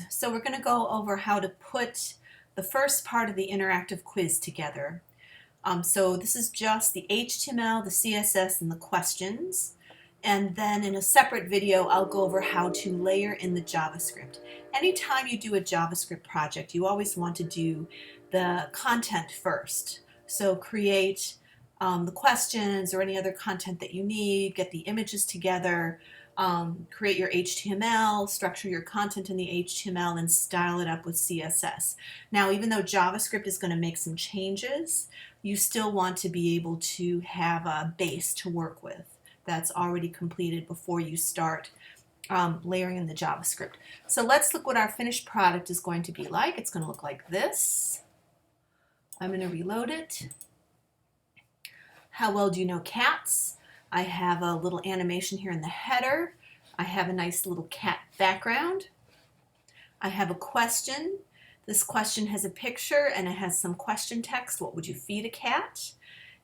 So we're going to go over how to put the first part of the interactive quiz together. So this is just the HTML, the CSS, and the questions. And then in a separate video, I'll go over how to layer in the JavaScript. Anytime you do a JavaScript project, you always want to do the content first. So create the questions or any other content that you need, get the images together, create your HTML, structure your content in the HTML, and style it up with CSS. Now, even though JavaScript is going to make some changes, you still want to be able to have a base to work with that's already completed before you start layering in the JavaScript. So let's look what our finished product is going to be like. It's going to look like this. I'm going to reload it. How well do you know cats? I have a little animation here in the header. I have a nice little cat background. I have a question. This question has a picture and it has some question text. What would you feed a cat?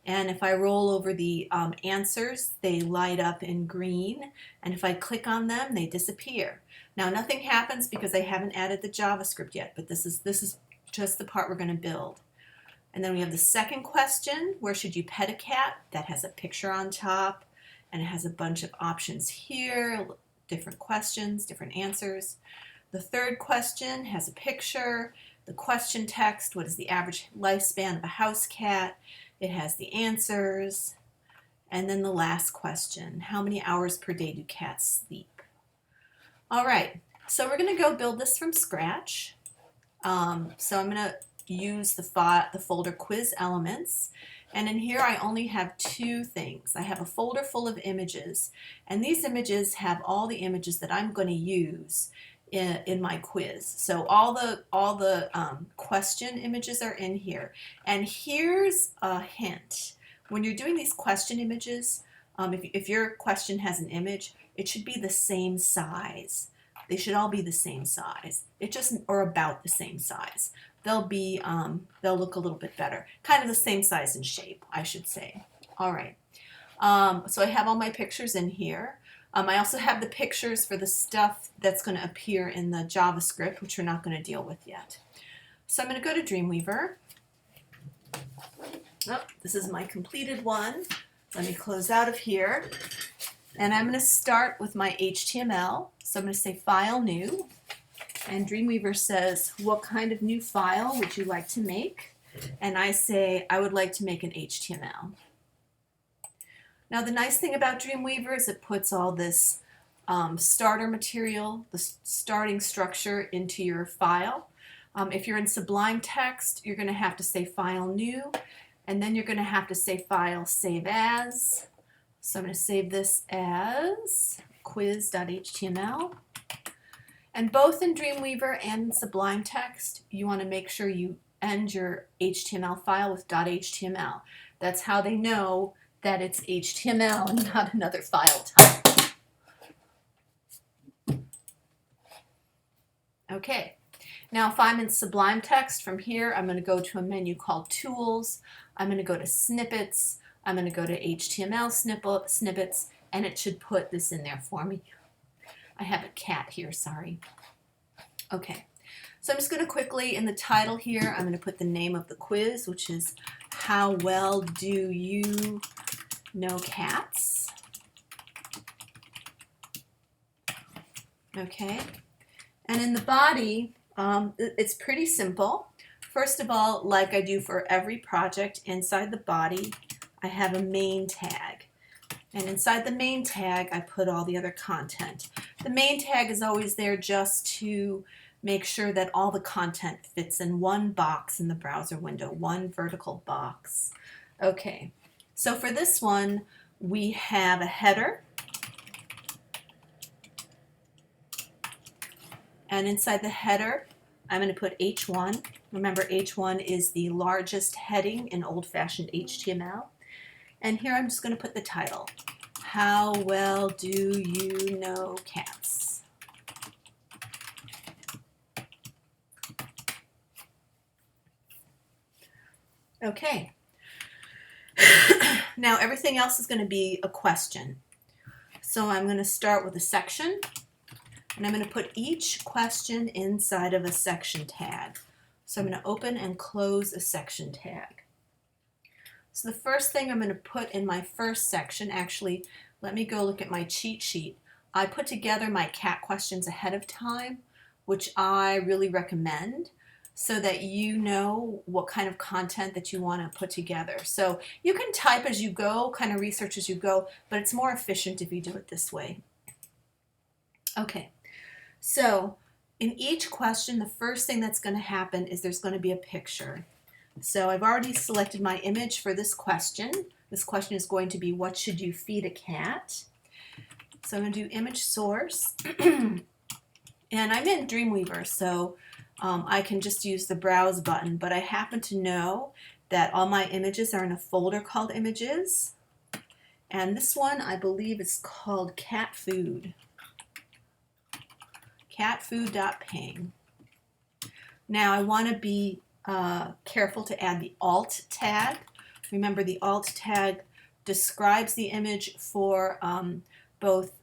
And if I roll over the answers, they light up in green. And if I click on them, they disappear. Now nothing happens because I haven't added the JavaScript yet, but this is just the part we're going to build. And then we have the second question, where should you pet a cat? That has a picture on top, and it has a bunch of options here, different questions, different answers. The third question has a picture, the question text, what is the average lifespan of a house cat? It has the answers. And then the last question, how many hours per day do cats sleep? All right, so we're going to go build this from scratch. So I'm going to use the folder quiz elements, and in here I only have two things. I have a folder full of images, and these images have all the images that I'm going to use in my quiz. So all the question images are in here. And here's a hint: when you're doing these question images, if your question has an image, it should be the same size. They should all be the same size. Or about the same size. They'll look a little bit better. Kind of the same size and shape, I should say. All right. So I have all my pictures in here. I also have the pictures for the stuff that's going to appear in the JavaScript, which we're not going to deal with yet. So I'm going to go to Dreamweaver. Oh, this is my completed one. Let me close out of here. And I'm going to start with my HTML. So I'm going to say File, New. And Dreamweaver says, what kind of new file would you like to make? And I say, I would like to make an HTML. Now the nice thing about Dreamweaver is it puts all this starter material, the starting structure into your file. If you're in Sublime Text, you're going to have to say File, New, and then you're going to have to say File, Save As. So I'm going to save this as quiz.html. And both in Dreamweaver and in Sublime Text, you want to make sure you end your HTML file with .html. That's how they know that it's HTML and not another file type. Okay, now if I'm in Sublime Text, from here I'm going to go to a menu called Tools. I'm going to go to Snippets. I'm going to go to HTML snippets, and it should put this in there for me. I have a cat here, sorry. Okay, so I'm just going to quickly, in the title here, I'm going to put the name of the quiz, which is How Well Do You Know Cats? Okay, and in the body, it's pretty simple. First of all, like I do for every project, inside the body, I have a main tag. And inside the main tag, I put all the other content. The main tag is always there just to make sure that all the content fits in one box in the browser window, one vertical box. Okay, so for this one, we have a header. And inside the header, I'm going to put H1. Remember, H1 is the largest heading in old-fashioned HTML. And here I'm just going to put the title. How well do you know cats? Okay. Now everything else is going to be a question. So I'm going to start with a section. And I'm going to put each question inside of a section tag. So I'm going to open and close a section tag. So the first thing I'm going to put in my first section, actually, let me go look at my cheat sheet. I put together my cat questions ahead of time, which I really recommend, so that you know what kind of content that you want to put together. So you can type as you go, kind of research as you go, but it's more efficient if you do it this way. Okay, so in each question, the first thing that's going to happen is there's going to be a picture. So I've already selected my image for this question. This question is going to be, what should you feed a cat? So I'm going to do image source. And I'm in Dreamweaver, so I can just use the browse button, but I happen to know that all my images are in a folder called images. And this one, I believe, is called cat food. Catfood.ping. Now I want to be careful to add the alt tag. Remember, the alt tag describes the image for both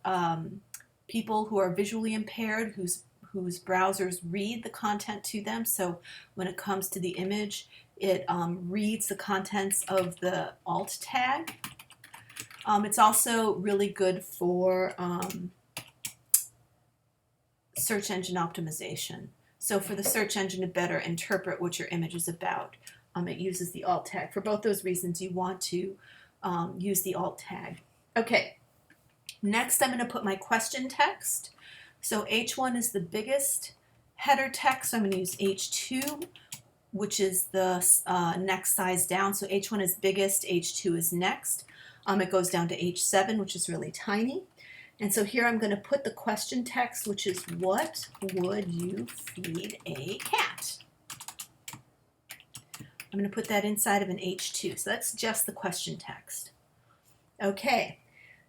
people who are visually impaired, whose browsers read the content to them. So when it comes to the image, it reads the contents of the alt tag. It's also really good for search engine optimization. So for the search engine to better interpret what your image is about, it uses the alt tag. For both those reasons, you want to use the alt tag. Okay, next I'm going to put my question text. So H1 is the biggest header text, so I'm going to use H2, which is the next size down. So H1 is biggest, H2 is next. It goes down to H7, which is really tiny. And so here I'm going to put the question text, which is, what would you feed a cat? I'm going to put that inside of an H2. So that's just the question text. Okay,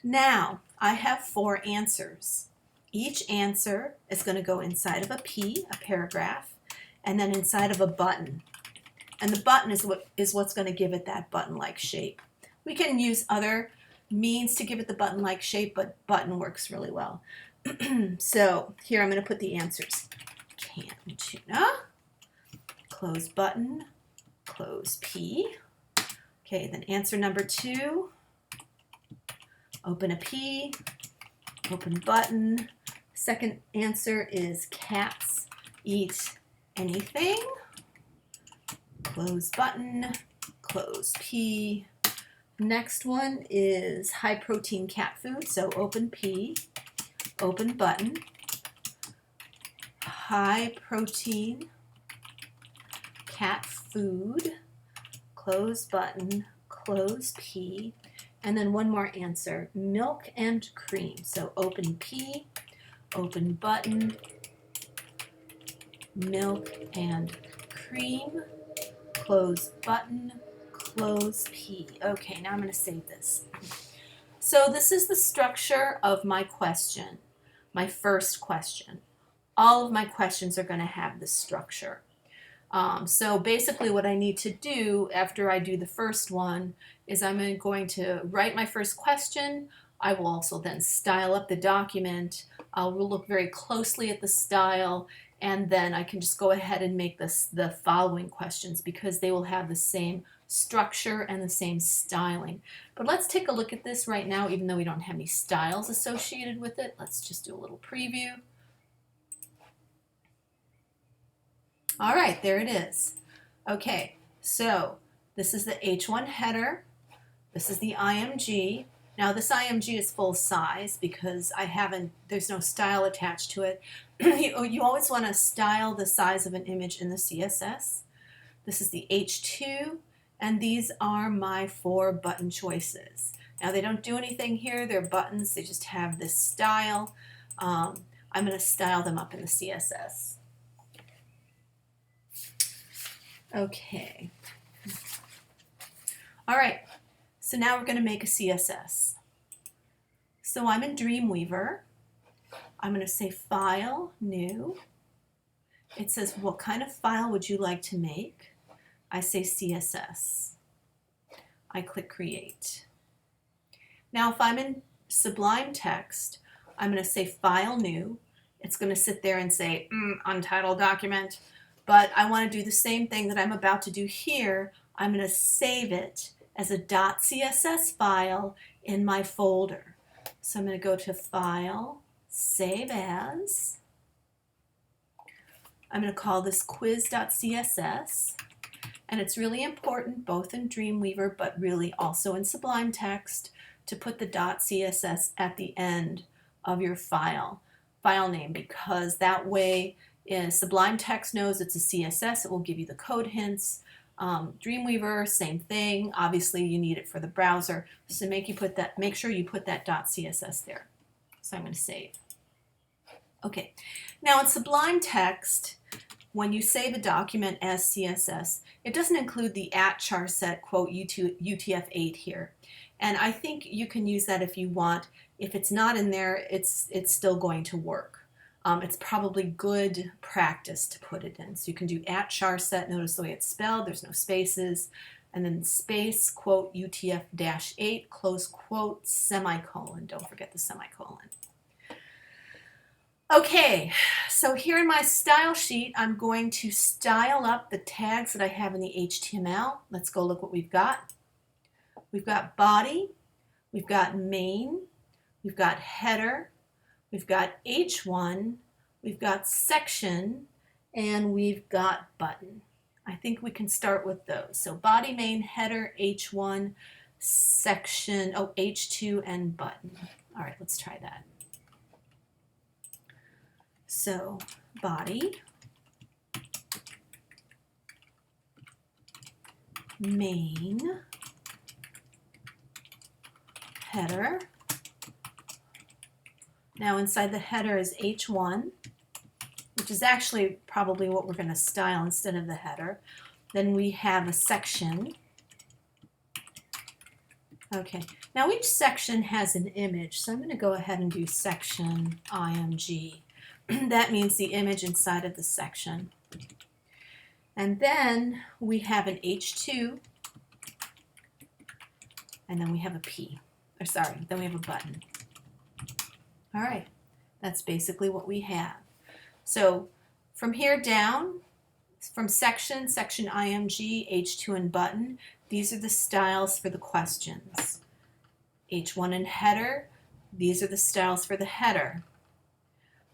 now I have 4 answers. Each answer is going to go inside of a P, a paragraph, and then inside of a button. And the button is what's going to give it that button-like shape. We can use other means to give it the button-like shape, but button works really well. So here I'm going to put the answers. Canned tuna, close button, close P. Okay, then answer number 2, open a P, open button. Second answer is cats eat anything. Close button, close P. Next one is high protein cat food, so open P, open button. High protein cat food, close button, close P. And then one more answer, milk and cream. So open P, open button, milk and cream, close button, close P. Okay, now I'm going to save this. So this is the structure of my question, my first question. All of my questions are going to have this structure. So basically what I need to do after I do the first one is I'm going to write my first question. I will also then style up the document. I'll look very closely at the style, and then I can just go ahead and make the following questions because they will have the same structure and the same styling. But let's take a look at this right now, even though we don't have any styles associated with it. Let's just do a little preview. All right, there it is. Okay, so this is the H1 header. This is the IMG. Now this IMG is full size because there's no style attached to it. You always want to style the size of an image in the CSS. This is the H2, and these are my 4 button choices. Now they don't do anything here, they're buttons, they just have this style. I'm going to style them up in the CSS. Okay. All right, so now we're going to make a CSS. So I'm in Dreamweaver. I'm going to say File, New. It says, what kind of file would you like to make? I say CSS. I click Create. Now if I'm in Sublime Text, I'm going to say File, New. it's going to sit there and say untitled document. But I want to do the same thing that I'm about to do here. I'm going to save it as a .css file in my folder. So I'm going to go to File, Save As. I'm going to call this quiz.css. And it's really important, both in Dreamweaver, but really also in Sublime Text, to put the .css at the end of your file name, because that way Sublime Text knows it's a CSS. It will give you the code hints. Dreamweaver, same thing. Obviously, you need it for the browser, so make sure you put that .css there. So I'm going to save. Okay, now in Sublime Text, when you save a document as CSS, it doesn't include the @charset quote UTF-8 here. And I think you can use that if you want. If it's not in there, it's still going to work. It's probably good practice to put it in. So you can do @charset, notice the way it's spelled, there's no spaces, and then space, quote, UTF-8, close quote, semicolon. Don't forget the semicolon. Okay, so here in my style sheet, I'm going to style up the tags that I have in the HTML. Let's go look what we've got. We've got body, we've got main, we've got header, we've got H1, we've got section, and we've got button. I think we can start with those. So body, main, header, H1, section, H2, and button. All right, let's try that. So body, main, header. Now inside the header is H1, which is actually probably what we're going to style instead of the header. Then we have a section. Okay, now each section has an image, so I'm going to go ahead and do section img. That means the image inside of the section. And then we have an H2, and then we have a P. Then we have a button. All right, that's basically what we have. So from here down, from section img, H2, and button, these are the styles for the questions. H1 and header, these are the styles for the header.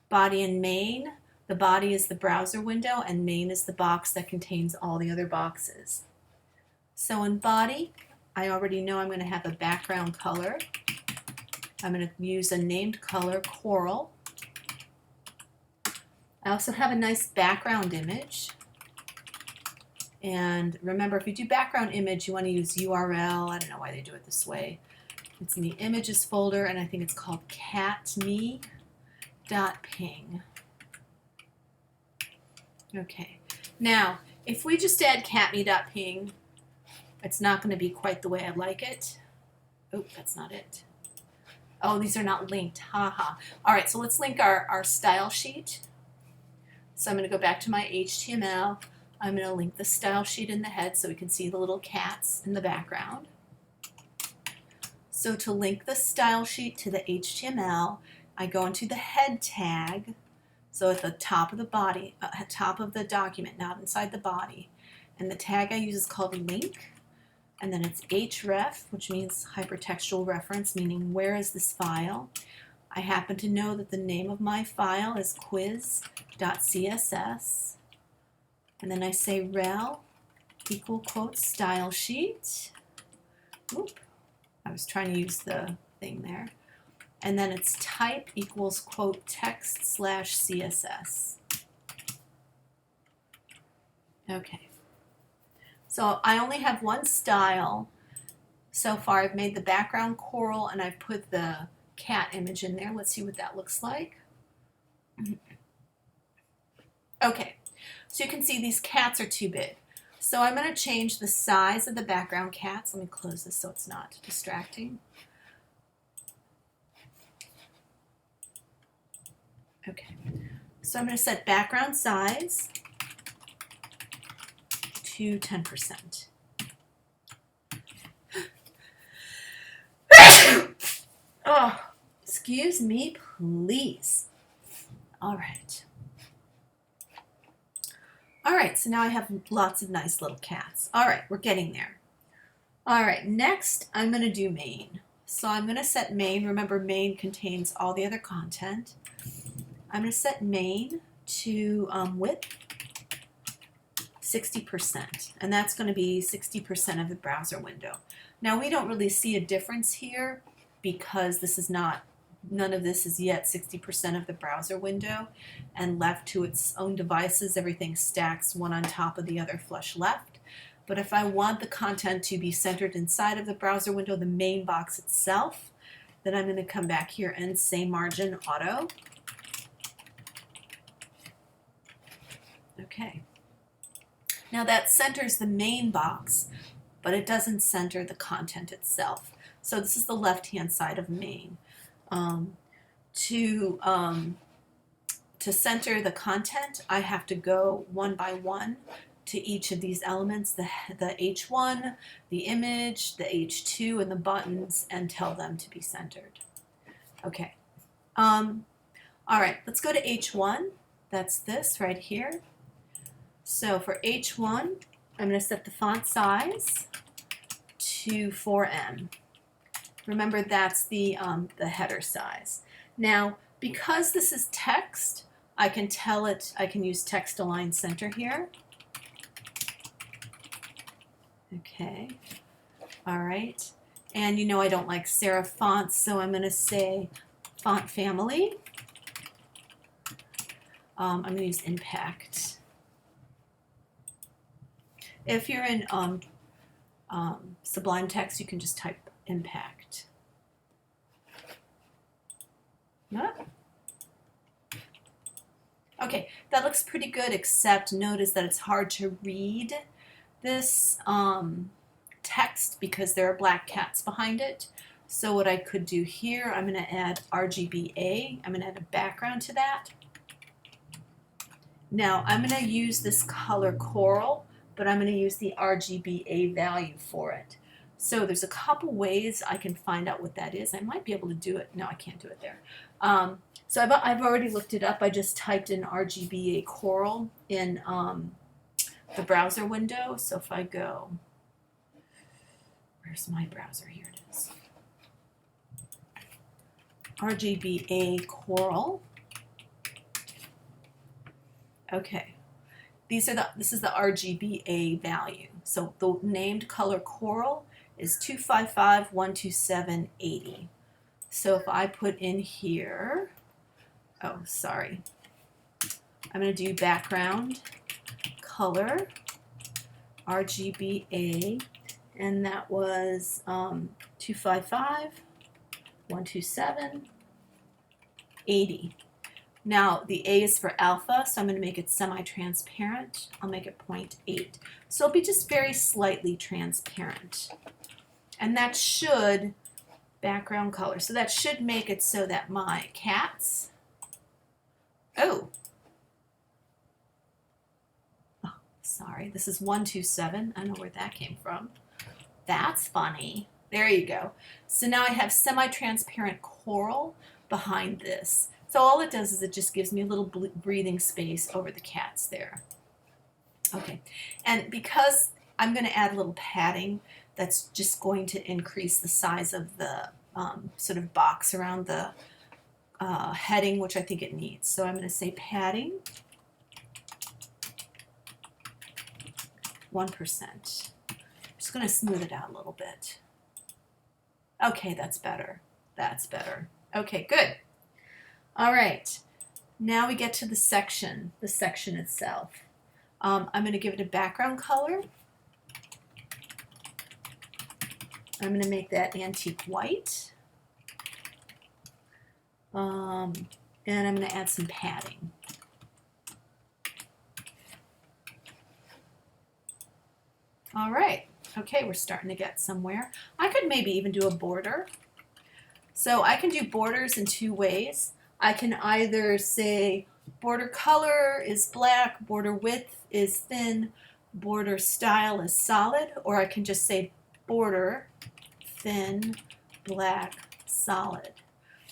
Body and main, the body is the browser window and main is the box that contains all the other boxes. So in body, I already know I'm going to have a background color. I'm going to use a named color, coral. I also have a nice background image. And remember, if you do background image, you want to use URL. I don't know why they do it this way. It's in the images folder, and I think it's called catme.ping. Okay, now if we just add catme.ping, it's not going to be quite the way I like it. Oh, that's not it. Oh, these are not linked. Haha. All right, so let's link our style sheet. So I'm going to go back to my HTML. I'm going to link the style sheet in the head so we can see the little cats in the background. So to link the style sheet to the HTML, I go into the head tag, so at the top of the body, top of the document, not inside the body. And the tag I use is called link, and then it's href, which means hypertextual reference, meaning where is this file? I happen to know that the name of my file is quiz.css, and then I say rel equal quote style sheet. Oop, I was trying to use the thing there. And then it's type equals quote text / CSS. Okay. So I only have one style so far. I've made the background coral and I've put the cat image in there. Let's see what that looks like. Okay, so you can see these cats are too big. So I'm going to change the size of the background cats. Let me close this so it's not distracting. Okay, so I'm going to set background size to 10%. Oh, excuse me, please. All right. All right, so now I have lots of nice little cats. All right, we're getting there. All right, next I'm going to do main. So I'm going to set main. Remember, main contains all the other content. I'm going to set main to width 60%, and that's going to be 60% of the browser window. Now we don't really see a difference here because this is not, none of this is yet 60% of the browser window, and left to its own devices, everything stacks one on top of the other flush left. But if I want the content to be centered inside of the browser window, the main box itself, then I'm going to come back here and say margin auto. Okay. Now that centers the main box, but it doesn't center the content itself. So this is the left-hand side of main. To center the content, I have to go one by one to each of these elements, the H1, the image, the H2, and the buttons, and tell them to be centered. Okay. All right, let's go to H1. That's this right here. So for H1, I'm going to set the font size to 4M. Remember, that's the header size. Now, because this is text, I can tell it, I can use text align center here. Okay, all right. And you know I don't like serif fonts, so I'm going to say font family. I'm going to use impact. If you're in Sublime Text, you can just type impact. No? Okay, that looks pretty good, except notice that it's hard to read this text because there are black cats behind it. So what I could do here, I'm going to add RGBA. I'm going to add a background to that. Now I'm going to use this color coral, but I'm going to use the RGBA value for it. So there's a couple ways I can find out what that is. I might be able to do it. No, I can't do it there. So I've already looked it up. I just typed in RGBA coral in the browser window. So if I go, where's my browser? Here it is. RGBA coral. Okay. This is the RGBA value. So the named color coral is 255.127.80. So if I put in here, oh, sorry. I'm going to do background color RGBA, and that was 255.127.80. Now the A is for alpha, so I'm going to make it semi-transparent. I'll make it 0.8. So it'll be just very slightly transparent. And that should, background color, so that should make it so that my cats, oh, sorry, this is 127. I don't know where that came from. That's funny. There you go. So now I have semi-transparent coral behind this. So all it does is it just gives me a little breathing space over the cats there. Okay, and because I'm going to add a little padding, that's just going to increase the size of the sort of box around the heading, which I think it needs. So I'm going to say padding 1%. Just going to smooth it out a little bit. Okay, that's better. That's better. Okay, good. All right, now we get to the section itself. I'm going to give it a background color. I'm going to make that antique white. And I'm going to add some padding. All right, okay, we're starting to get somewhere. I could maybe even do a border. So I can do borders in two ways. I can either say border color is black, border width is thin, border style is solid, or I can just say border thin, black, solid.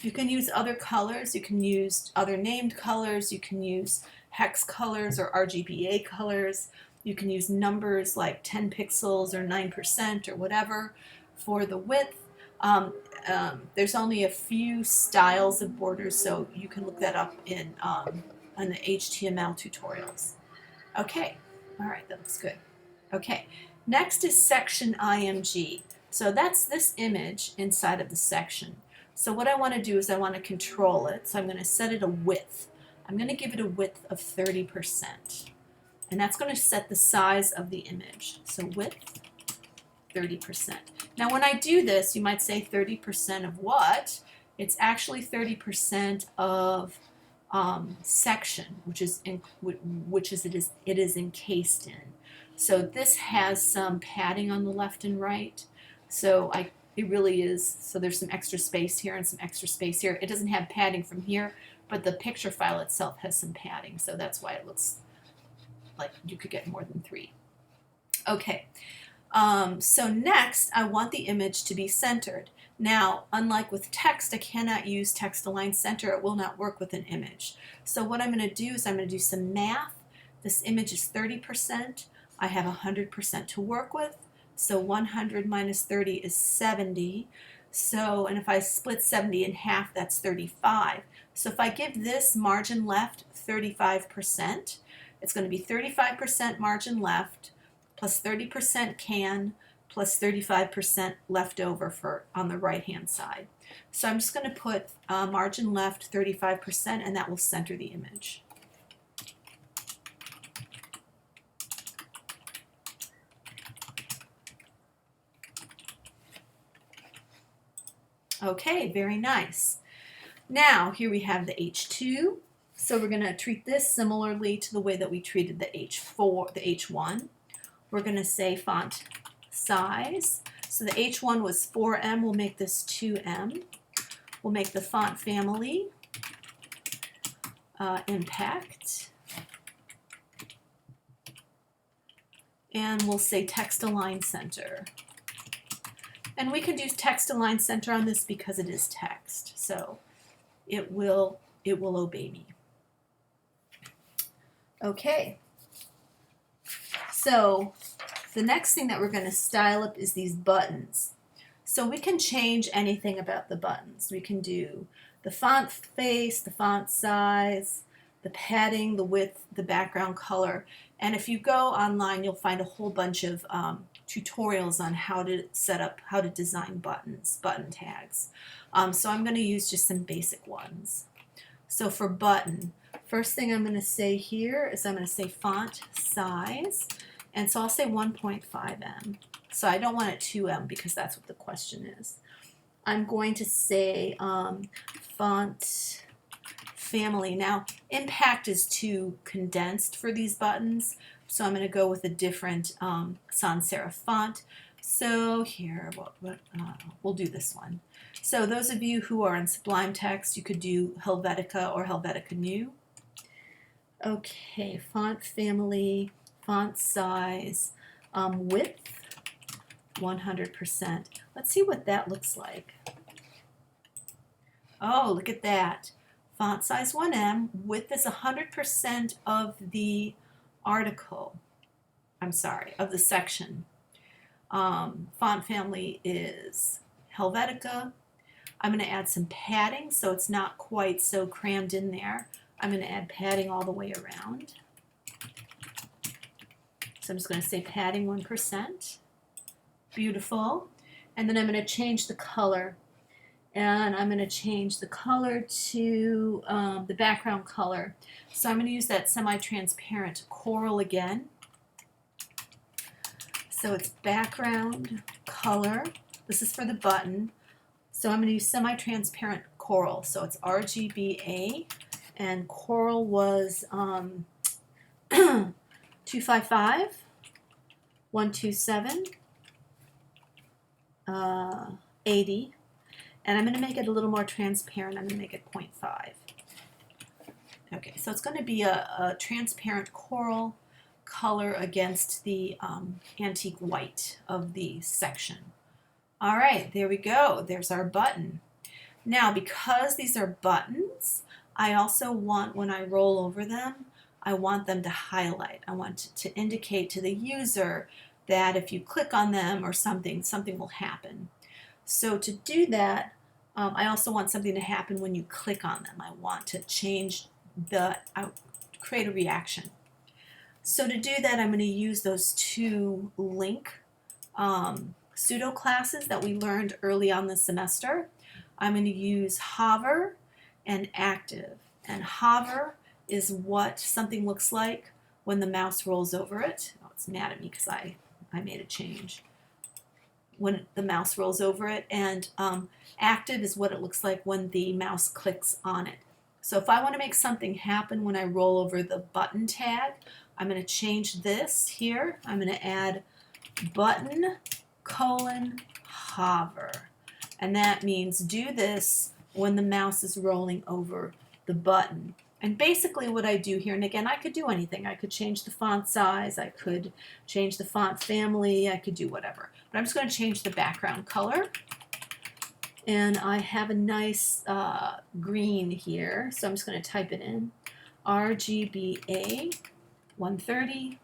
You can use other colors, you can use other named colors, you can use hex colors or RGBA colors, you can use numbers like 10 pixels or 9% or whatever for the width. There's only a few styles of borders, so you can look that up in the HTML tutorials. Okay, all right, that looks good. Okay, next is section IMG. So that's this image inside of the section. So what I want to do is I want to control it. So I'm going to set it a width. I'm going to give it a width of 30%. And that's going to set the size of the image. So width, 30%. Now when I do this, you might say 30% of what? It's actually 30% of section, which is it is encased in. So this has some padding on the left and right. So it really is, so there's some extra space here and some extra space here. It doesn't have padding from here, but the picture file itself has some padding, so that's why it looks like you could get more than 3. Okay, so next I want the image to be centered. Now, unlike with text, I cannot use text align center. It will not work with an image. So what I'm going to do is I'm going to do some math. This image is 30%. I have 100% to work with. So 100 minus 30 is 70. So, and if I split 70 in half, that's 35. So if I give this margin left 35%, it's going to be 35% margin left plus 30% can plus 35% left over for on the right hand side. So I'm just going to put margin left 35%, and that will center the image. Okay, very nice. Now here we have the H2. So we're going to treat this similarly to the way that we treated the H4, the H1. We're going to say font size. So the H1 was 4M. We'll make this 2M. We'll make the font family impact. And we'll say text align center. And we can do text align center on this because it is text. So it will obey me. Okay. So the next thing that we're going to style up is these buttons. So we can change anything about the buttons. We can do the font face, the font size, the padding, the width, the background color. And if you go online, you'll find a whole bunch of tutorials on how to set up, how to design buttons, button tags. So I'm going to use just some basic ones. So for button, first thing I'm going to say here is I'm going to say font size. And so I'll say 1.5M. So I don't want it 2M because that's what the question is. I'm going to say font family. Now, impact is too condensed for these buttons, so I'm going to go with a different sans serif font. So here, we'll do this one. So those of you who are in Sublime Text, you could do Helvetica or Helvetica New. Okay, font family, font size, width, 100%. Let's see what that looks like. Oh, look at that. Font size 1M, width is 100% of the article. I'm sorry, of the section. Font family is Helvetica. I'm going to add some padding so it's not quite so crammed in there. I'm going to add padding all the way around. So I'm just going to say padding 1%. Beautiful. And then I'm going to change the color. And I'm going to change the color to the background color. So I'm going to use that semi-transparent coral again. So it's background color. This is for the button. So I'm going to use semi-transparent coral. So it's RGBA, and coral was 255, 127, 80. And I'm going to make it a little more transparent. I'm going to make it 0.5. Okay, so it's going to be a transparent coral color against the antique white of the section. All right, there we go. There's our button. Now, because these are buttons, I also want, when I roll over them, I want them to highlight. I want to indicate to the user that if you click on them or something, something will happen. So to do that, I also want something to happen when you click on them. I want to change create a reaction. So to do that, I'm going to use those two link pseudo classes that we learned early on this semester. I'm going to use hover and active. And hover is what something looks like when the mouse rolls over it. Oh, it's mad at me because I made a change. When the mouse rolls over it, and active is what it looks like when the mouse clicks on it. So if I want to make something happen when I roll over the button tag, I'm going to change this here. I'm going to add button : hover. And that means do this when the mouse is rolling over the button. And basically what I do here, and again, I could do anything. I could change the font size, I could change the font family, I could do whatever. But I'm just going to change the background color. And I have a nice green here, so I'm just going to type it in. RGBA 130,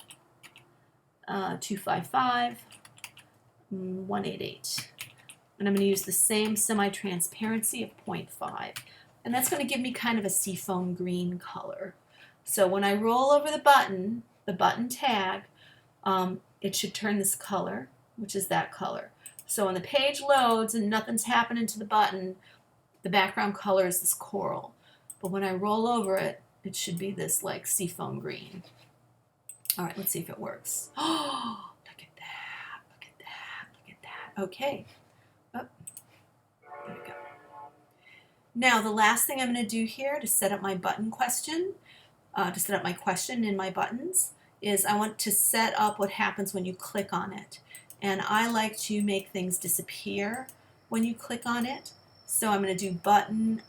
255, 188. And I'm going to use the same semi-transparency of 0.5. And that's going to give me kind of a seafoam green color. So when I roll over the button tag, it should turn this color, which is that color. So when the page loads and nothing's happening to the button, the background color is this coral. But when I roll over it, it should be this like seafoam green. All right, let's see if it works. Oh, look at that, look at that, look at that. Okay. Oh, there we go. Now the last thing I'm going to do here to set up my button question, to set up my question in my buttons, is I want to set up what happens when you click on it. And I like to make things disappear when you click on it. So I'm going to do button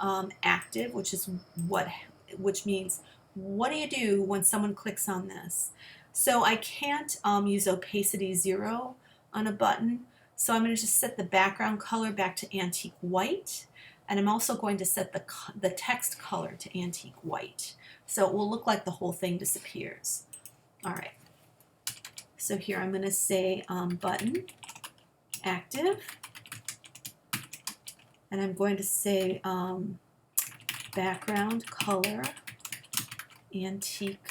active, which means what do you do when someone clicks on this? So I can't use opacity 0 on a button. So I'm going to just set the background color back to antique white. And I'm also going to set the text color to antique white. So it will look like the whole thing disappears. All right. So here I'm going to say button active. And I'm going to say background color antique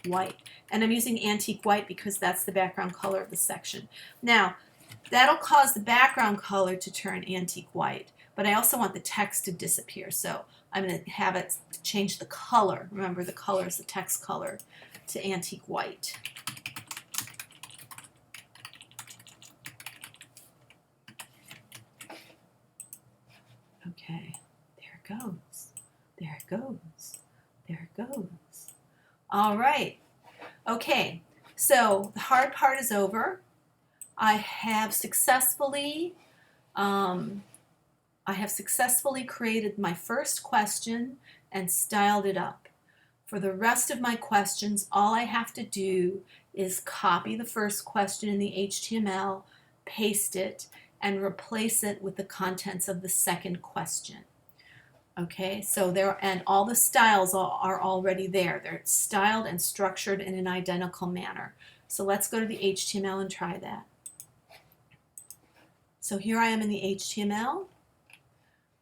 white. And I'm using antique white because that's the background color of the section. Now, that'll cause the background color to turn antique white. But I also want the text to disappear, so I'm going to have it change the color. Remember, the color is the text color to antique white. Okay, there it goes. There it goes. There it goes. All right. Okay, so the hard part is over. I have successfully created my first question and styled it up. For the rest of my questions, all I have to do is copy the first question in the HTML, paste it, and replace it with the contents of the second question. Okay, so and all the styles are already there. They're styled and structured in an identical manner. So let's go to the HTML and try that. So here I am in the HTML.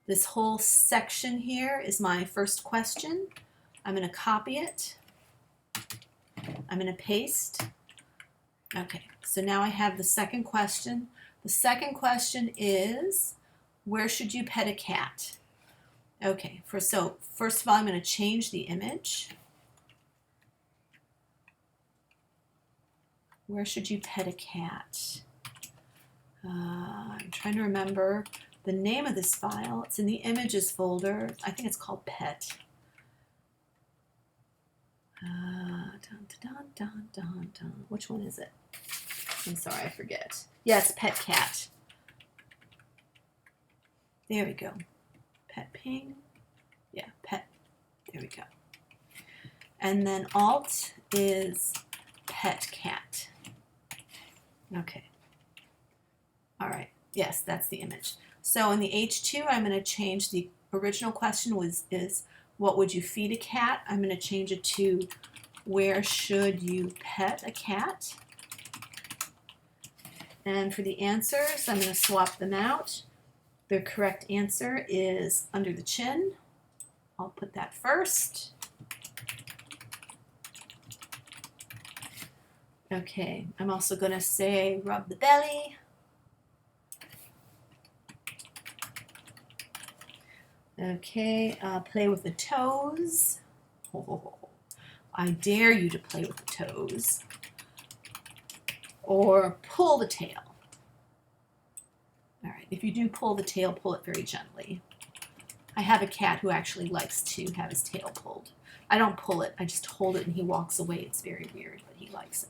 This whole section here is my first question. I'm going to copy it. I'm going to paste. Okay, so now I have the second question. The second question is, where should you pet a cat? Okay, so first of all, I'm going to change the image. Where should you pet a cat? I'm trying to remember the name of this file. It's in the images folder. I think it's called pet. Which one is it? I'm sorry, I forget. Yeah, it's pet cat. There we go. Pet ping. Yeah, pet. There we go. And then alt is pet cat. Okay. All right. Yes, that's the image. So in the H2, I'm going to change the original question is what would you feed a cat? I'm going to change it to where should you pet a cat? And for the answers, I'm going to swap them out. The correct answer is under the chin. I'll put that first. Okay, I'm also going to say rub the belly. Okay, play with the toes. Oh, I dare you to play with the toes. Or pull the tail. All right, if you do pull the tail, pull it very gently. I have a cat who actually likes to have his tail pulled. I don't pull it, I just hold it and he walks away. It's very weird, but he likes it.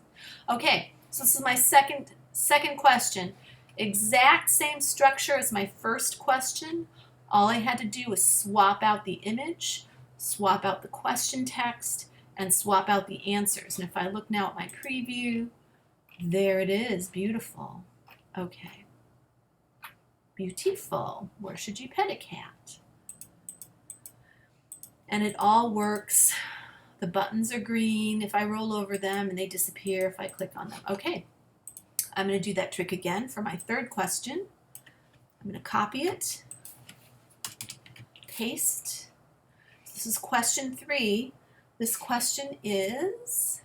Okay, so this is my second question. Exact same structure as my first question. All I had to do was swap out the image, swap out the question text, and swap out the answers. And if I look now at my preview, there it is, beautiful. Okay. Beautiful. Where should you pet a cat? And it all works. The buttons are green if I roll over them, and they disappear if I click on them. Okay. I'm going to do that trick again for my third question. I'm going to copy it, paste. This is question 3. This question is,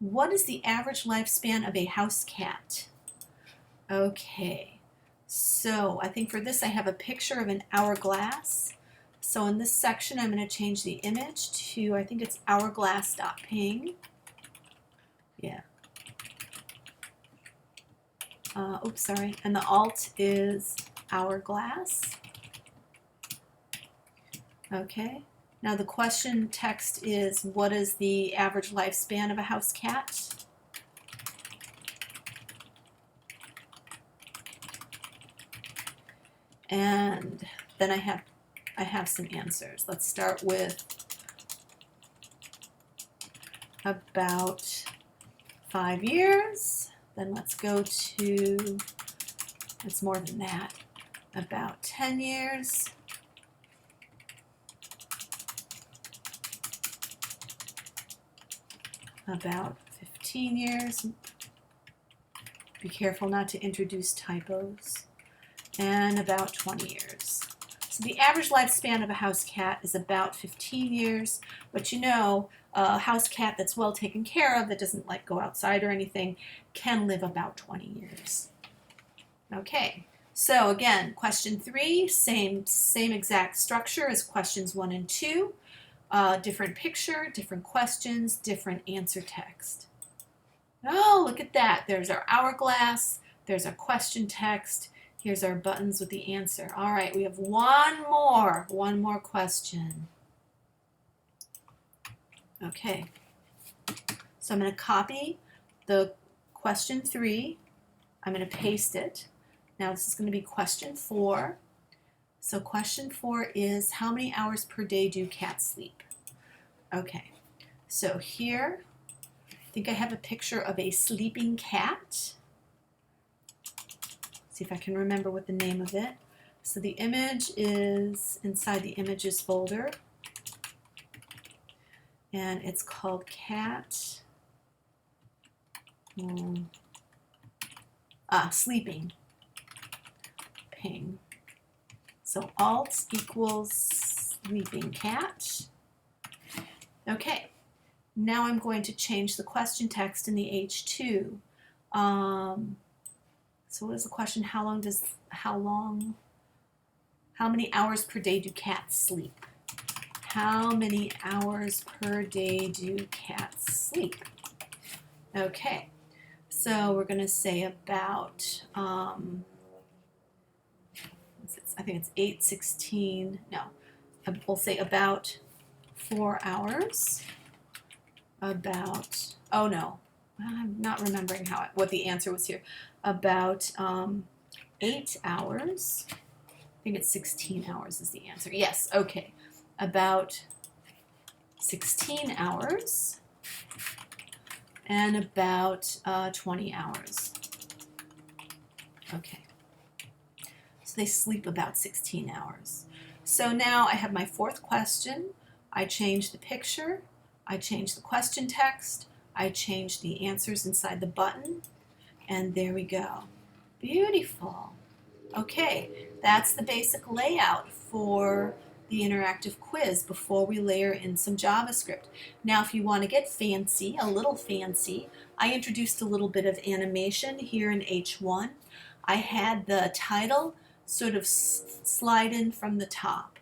what is the average lifespan of a house cat? Okay, so I think for this I have a picture of an hourglass. So in this section I'm going to change the image to, I think it's hourglass.ping. Yeah. Oops, sorry. And the alt is hourglass. Okay. Now the question text is, what is the average lifespan of a house cat? And then I have some answers. Let's start with about 5 years. Then let's go to, it's more than that, about 10 years. About 15 years. Be careful not to introduce typos. And about 20 years. So the average lifespan of a house cat is about 15 years, but you know, a house cat that's well taken care of, that doesn't like go outside or anything, can live about 20 years. Okay, so again, question 3, same exact structure as questions 1 and 2. Different picture, different questions, different answer text. Oh, look at that. There's our hourglass, there's our question text, here's our buttons with the answer. All right, we have one more question. Okay, so I'm going to copy the question 3. I'm going to paste it. Now this is going to be question 4. So question 4 is, how many hours per day do cats sleep? Okay, so here, I think I have a picture of a sleeping cat. See if I can remember what the name of it. So the image is inside the images folder. And it's called cat. Sleeping. Ping. So alt equals sleeping cat. Okay. Now I'm going to change the question text in the H2. So what is the question? How many hours per day do cats sleep? How many hours per day do cats sleep? Okay, so we're going to say about, I think it's 8:16, no, we'll say about 4 hours, about, oh no, I'm not remembering what the answer was here, about 8 hours, I think it's 16 hours is the answer, yes, okay. About 16 hours and about 20 hours. Okay. So they sleep about 16 hours. So now I have my fourth question. I changed the picture, I changed the question text, I changed the answers inside the button, and there we go. Beautiful. Okay, that's the basic layout for the interactive quiz before we layer in some JavaScript. Now if you want to get fancy, a little fancy, I introduced a little bit of animation here in H1. I had the title sort of slide in from the top.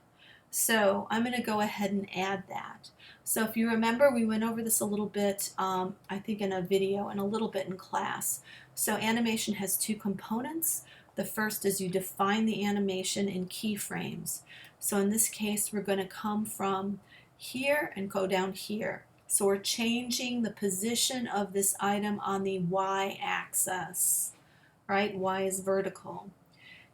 So I'm going to go ahead and add that. So if you remember, we went over this a little bit, I think in a video and a little bit in class. So animation has two components. The first is you define the animation in keyframes. So in this case, we're going to come from here and go down here. So we're changing the position of this item on the y-axis, right? Y is vertical.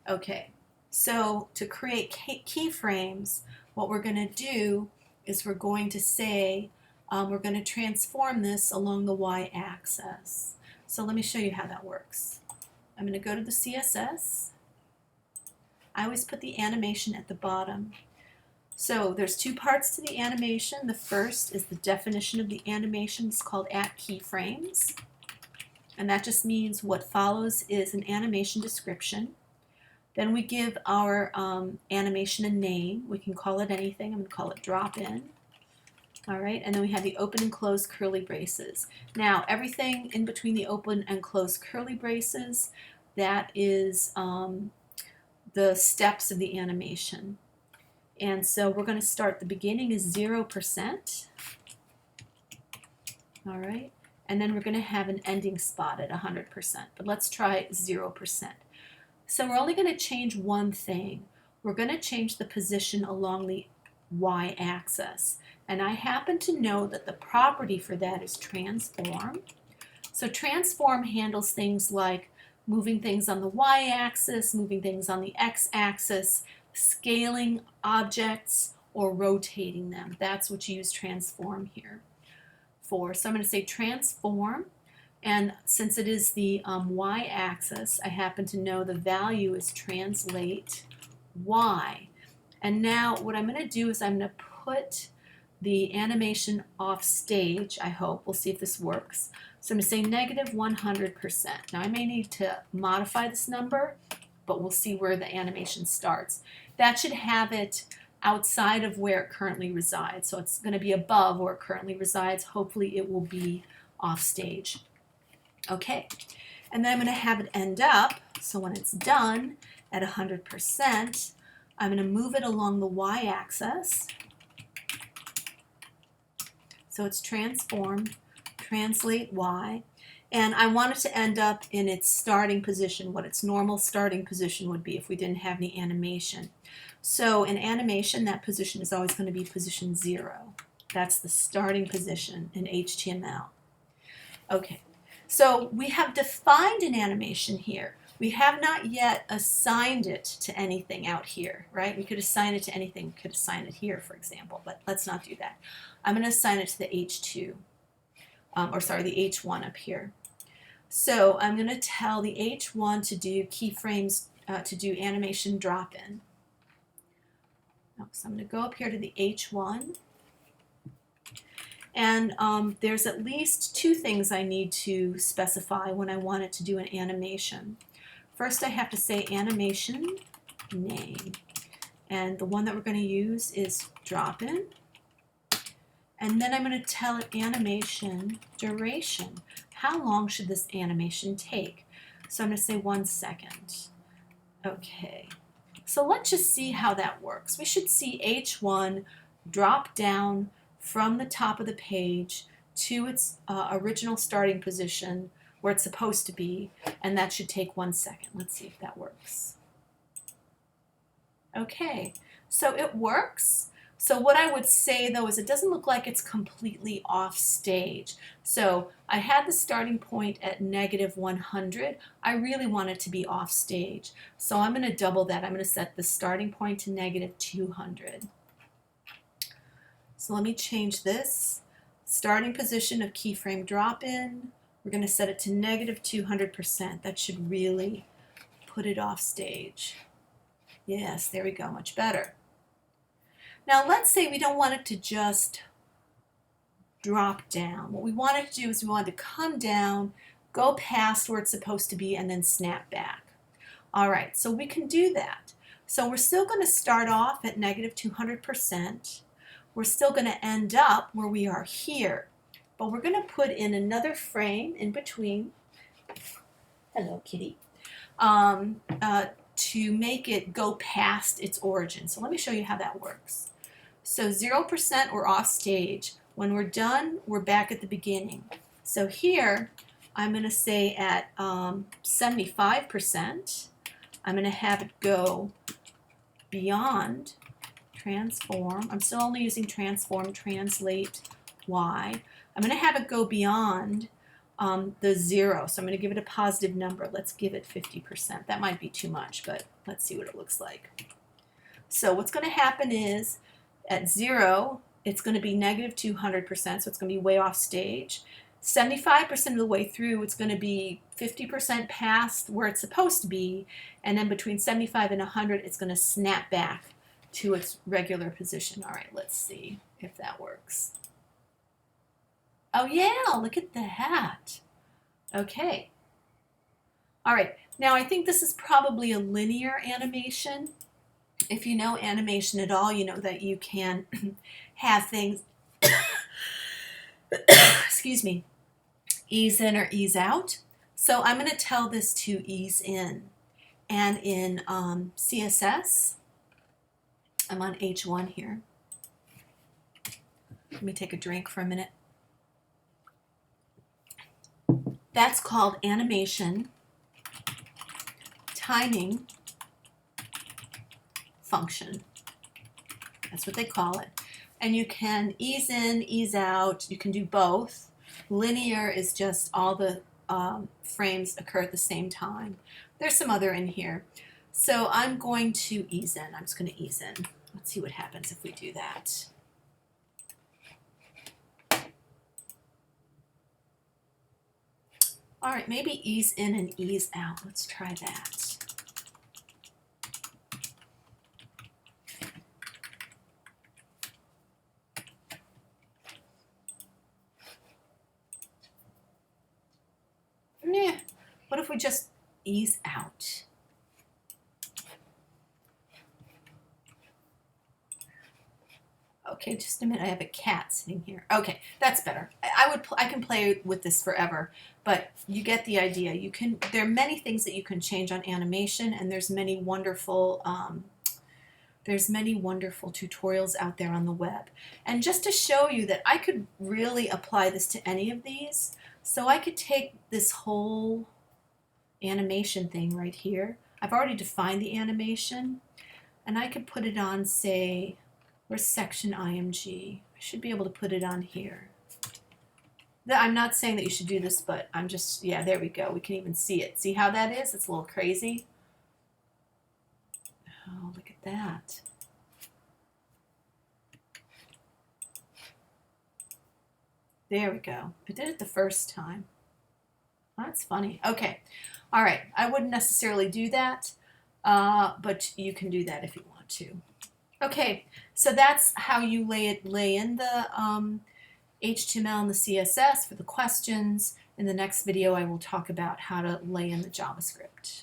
Okay, so to create keyframes, what we're going to do is we're going to say, we're going to transform this along the y-axis. So let me show you how that works. I'm going to go to the CSS. I always put the animation at the bottom. So there's two parts to the animation. The first is the definition of the animation. It's called @keyframes. And that just means what follows is an animation description. Then we give our animation a name. We can call it anything. I'm going to call it drop in. All right, and then we have the open and close curly braces. Now, everything in between the open and closed curly braces, that is the steps of the animation. And so we're going to start, the beginning is 0%. All right, and then we're going to have an ending spot at 100%. But let's try 0%. So we're only going to change one thing. We're going to change the position along the y-axis. And I happen to know that the property for that is transform. So transform handles things like moving things on the y-axis, moving things on the x-axis, scaling objects, or rotating them. That's what you use transform here for. So I'm going to say transform. And since it is the y-axis, I happen to know the value is translate y. And now what I'm going to do is I'm going to put the animation off stage, I hope. We'll see if this works. So I'm going to say negative 100%. Now I may need to modify this number, but we'll see where the animation starts. That should have it outside of where it currently resides. So it's going to be above where it currently resides. Hopefully it will be off stage. Okay, and then I'm going to have it end up, so when it's done at 100%, I'm going to move it along the y-axis. So it's transformed, translate y, and I want it to end up in its starting position, what its normal starting position would be if we didn't have any animation. So in animation, that position is always going to be position 0. That's the starting position in HTML. Okay. So we have defined an animation here. We have not yet assigned it to anything out here, right? We could assign it to anything. We could assign it here, for example, but let's not do that. I'm going to assign it to the H2, the H1 up here. So I'm going to tell the H1 to do keyframes, to do animation drop-in. So I'm going to go up here to the H1. And there's at least two things I need to specify when I want it to do an animation. First, I have to say animation name. And the one that we're going to use is drop-in. And then I'm going to tell it animation duration. How long should this animation take? So I'm going to say 1 second. Okay. So let's just see how that works. We should see H1 drop down from the top of the page to its original starting position where it's supposed to be, and that should take 1 second. Let's see if that works. Okay, so it works. So what I would say though is it doesn't look like it's completely off stage. So I had the starting point at negative 100. I really want it to be off stage. So I'm going to double that. I'm going to set the starting point to negative 200. So let me change this. Starting position of keyframe drop-in. We're going to set it to negative 200%. That should really put it off stage. Yes, there we go, much better. Now let's say we don't want it to just drop down. What we want it to do is we want it to come down, go past where it's supposed to be, and then snap back. All right, so we can do that. So we're still going to start off at negative 200%. We're still going to end up where we are here, but we're going to put in another frame in between. Hello, kitty. To make it go past its origin. So let me show you how that works. So 0%, we're off stage. When we're done, we're back at the beginning. So here, I'm going to say at 75%, I'm going to have it go beyond transform. I'm still only using transform, translate, y. I'm going to have it go beyond the 0. So I'm going to give it a positive number. Let's give it 50%. That might be too much, but let's see what it looks like. So what's going to happen is at 0, it's going to be negative 200%, so it's going to be way off stage. 75% of the way through, it's going to be 50% past where it's supposed to be, and then between 75 and 100, it's going to snap back to its regular position. All right, let's see if that works. Oh yeah, look at that. Okay. All right, now I think this is probably a linear animation. If you know animation at all, you know that you can have things, excuse me, ease in or ease out. So I'm going to tell this to ease in. And in CSS, I'm on H1 here. Let me take a drink for a minute. That's called animation timing function. That's what they call it. And you can ease in, ease out. You can do both. Linear is just all the frames occur at the same time. There's some other in here. So I'm going to ease in. I'm just going to ease in. Let's see what happens if we do that. All right, maybe ease in and ease out. Let's try that. Yeah. What if we just ease out? Okay, just a minute. I have a cat sitting here. Okay, that's better. I can play with this forever, but you get the idea. There are many things that you can change on animation, and there's many wonderful tutorials out there on the web. And just to show you that I could really apply this to any of these, so I could take this whole animation thing right here. I've already defined the animation, and I could put it on, say, where's section IMG? I should be able to put it on here. I'm not saying that you should do this, but I'm just, yeah, there we go. We can even see it. See how that is? It's a little crazy. Oh, look at that. There we go. I did it the first time. That's funny. Okay. All right. I wouldn't necessarily do that, but you can do that if you want to. Okay, so that's how you lay in the HTML and the CSS for the questions. In the next video, I will talk about how to lay in the JavaScript.